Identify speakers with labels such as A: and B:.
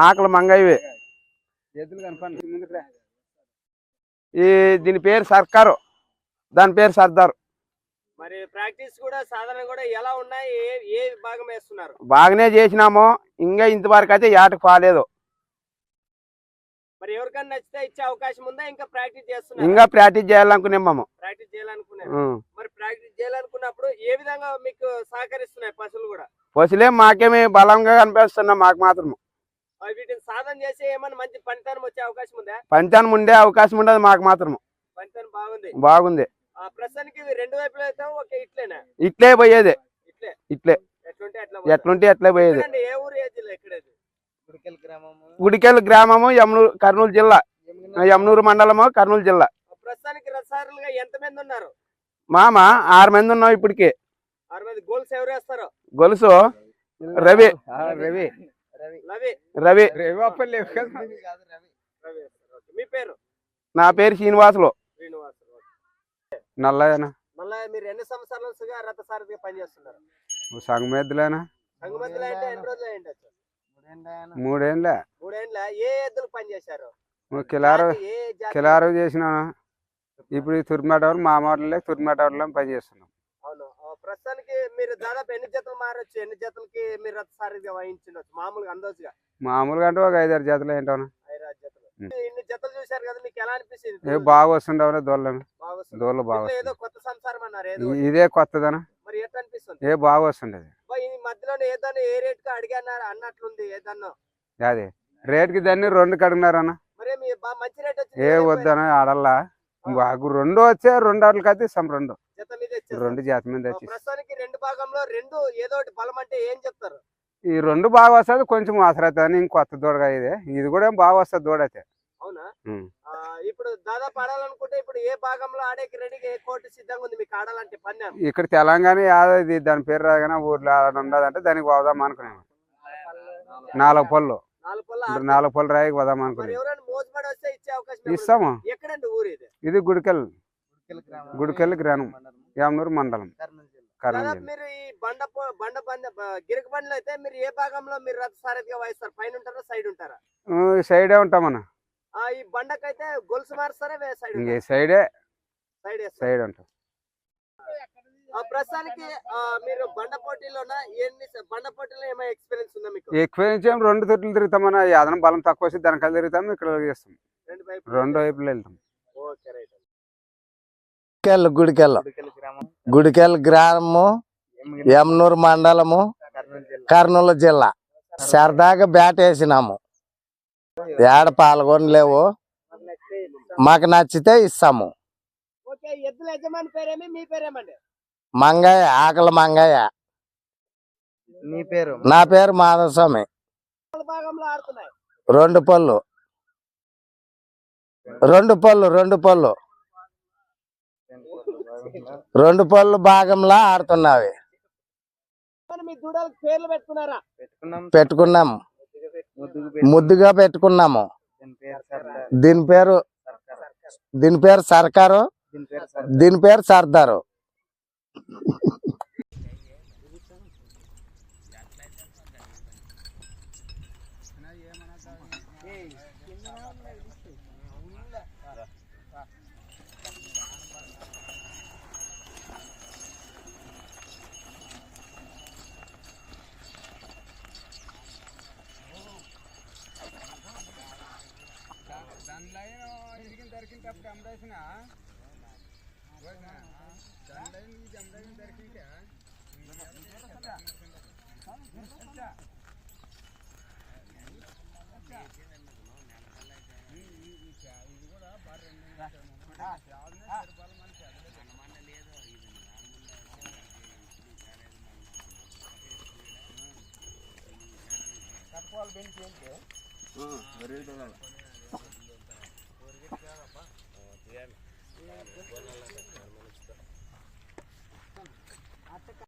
A: ఆకలి మంగయ్యవి. ఈ దీని పేరు సర్కారు, దాని పేరు సర్దారు.
B: మరి ప్రాక్టీస్ కూడా సాధారణ కూడా ఎలా ఉన్నాయి? ఏ భాగం వేస్తున్నారు?
A: బాగానే చేసినాము, ఇంకా ఇంతవరకు అయితే ఏటకు పాలేదు.
B: మరి ఎవరికైనా నచ్చితే ఇచ్చే అవకాశం ఉందా? ఇంకా ప్రాక్టీస్ చేస్తున్నారు?
A: ఇంకా ప్రాక్టీస్ చేయాలనుకున్నాము.
B: ప్రాక్టీస్ చేయాలనుకున్నారు. మరి ప్రాక్టీస్ చేయాలనుకున్నప్పుడు ఏ విధంగా మీకు సహకరిస్తున్నాయి పశువులు కూడా?
A: పశువులే మాకేమి బలంగా కనిపిస్తున్నాం మాకు మాత్రం.
B: వీటిని సాధన చేసి ఏమన్నా మంచి పనితనం వచ్చే అవకాశం ఉందా?
A: పనితనం ఉండే అవకాశం ఉండదు మాకు మాత్రం.
B: పనితనం బాగుంది.
A: బాగుంది.
B: ప్రస్తుతానికి రెండు వైపులు అయితే ఓకే, ఇట్లేనా?
A: ఇట్లే పోయేది. ఇట్లే
B: ఎట్లుంటే
A: ఎట్లే పోయేది.
B: ఏ ఊరు ఏ జిల్లా? ఎక్కడది?
A: గుడికెల్ గ్రామము, కర్నూలు జిల్లా, యమనూరు మండలము, కర్నూలు జిల్లా.
B: ప్రస్తుతానికి రసారులుగా ఎంత మంది ఉన్నారు?
A: మామ 6 మంది ఉన్నాం ఇప్పటికి.
B: 6 మంది. గోల్స్ ఎవరు వేస్తారు?
A: గొలుసు రవి. రవి.
B: మీ పేరు?
A: నా పేరు శ్రీనివాసులు. నల్లయ్యనా.
B: మళ్ళీ మీరు ఎన్ని సంవత్సరాలుగా రథసారథిగా పనిచేస్తున్నారు?
A: సంగమెద్దులేనా.
B: సంగమెద్దులు అంటే ఎన్ని రోజులు అయ్యింది?
A: 3 ఏళ్ళ.
B: ఏ ఎద్దులు పనిచేశారు?
A: కిలారు చేసినాను. ఇప్పుడు తుర్మాటవర్లు మా మాటలే తుర్మాటవర్లో పనిచేస్తున్నాం.
B: అవును. ప్రస్తుతానికి మీరు దాదాపు ఎన్ని జతలు మారొచ్చు? ఎన్ని జతలకి మీరు రథసారథిగా వహించవచ్చు మామూలుగా అందాజుగా?
A: మామూలుగా అంటే ఒక 5-6 జతలు ఏంటో.
B: 5-6 జతలు. ఇన్ని జతలు చూశారు కదా, మీకు ఎలా అనిపిస్తుంది?
A: బాగా వస్తుండవు దోళ్ళని. దోళ్ళు బాగా.
B: ఏదో కొత్త సంసారం అన్నారు,
A: ఇదే కొత్తదనా?
B: మరి ఎట్లా అనిపిస్తుంది?
A: బాగా వస్తుండేది.
B: ఈ మధ్యలో ఏదన్నా ఏ రేట్ కి అడిగారు అన్నట్లుంది. ఏదన్నా
A: అదే రేట్ కి దాన్ని 2 కడిగినారన్న.
B: మరి మంచి రేట్ వచ్చింది.
A: వద్దన ఆడల్లా బాగు 2 వచ్చే 2 ఆటలకి అయితే 2 జత మీద వచ్చి.
B: ప్రస్తుతానికి 2 భాగంలో 2 ఏదో ఒకటి బలం అంటే ఏం చెప్తారు?
A: ఈ 2 బాగా వస్తుంది, కొంచెం ఆసరైతే ఇంకొత్త దూడగా ఇది కూడా ఏం బాగా వస్తుంది దూడ అయితే.
B: అవునా? ఇప్పుడు దాదాపు ఆడాలనుకుంటే ఇప్పుడు ఏ భాగంలో ఆడేకి రెడీగా ఏ కోర్టు సిద్ధంగా ఉంది మీకు ఆడాలంటే పందెం? ఇక్కడ
A: తెలంగాణ యాదది దాని పేరు రాగానే ఊర్లో ఉండదంటే దానికి పోదాం అనుకున్నాము. 4 పళ్ళు 4 పళ్ళు రాయికి పోదాం అనుకున్నాం. ఇస్తాము.
B: ఎక్కడండి ఊరు ఇది?
A: ఇది గుడికెల్ గ్రామం, యమనూరు మండలం, కర్నూలు.
B: మీరు ఈ గిరిక బండ్లో అయితే మీరు ఏ భాగంలో మీరు రథసారథిగా వహిస్తారు? పైన ఉంటారా, సైడ్ ఉంటారా?
A: సైడే ఉంటామన్నా.
B: ఈ బండకైతే గొలుసు మారుస్తారా?
A: సైడ్ ఉంటాం.
B: ప్రస్తుతానికి మీరు బండ పోటీలో ఏమైనా ఎక్స్పీరియన్స్ ఉందా మీకు?
A: ఎక్స్పీరియన్స్ 2 తొట్లు తిరుగుతామన్నా. ఏదైనా బలం తక్కువ వచ్చి దాని కలిసి తిరుగుతాము, ఇక్కడ చేస్తాం. 2 వైపులు వెళ్తాం.
C: గుడికెల్ గ్రామము, యమనూరు మండలము, కర్నూలు జిల్లా. సరదాగా బ్యాట్ వేసినాము. ఏడ పాల్గొనలేవు, మాకు నచ్చితే ఇస్తాము. మంగయ్య, ఆకలి మంగయ్య. నా పేరు మాధవస్వామి. 2 పళ్ళు 2 పళ్ళు భాగంలో ఆడుతున్నావి. పెట్టుకున్నాము, ముద్దుగా పెట్టుకున్నాము. దీని పేరు సర్కారు, దీని పేరు సర్దారు.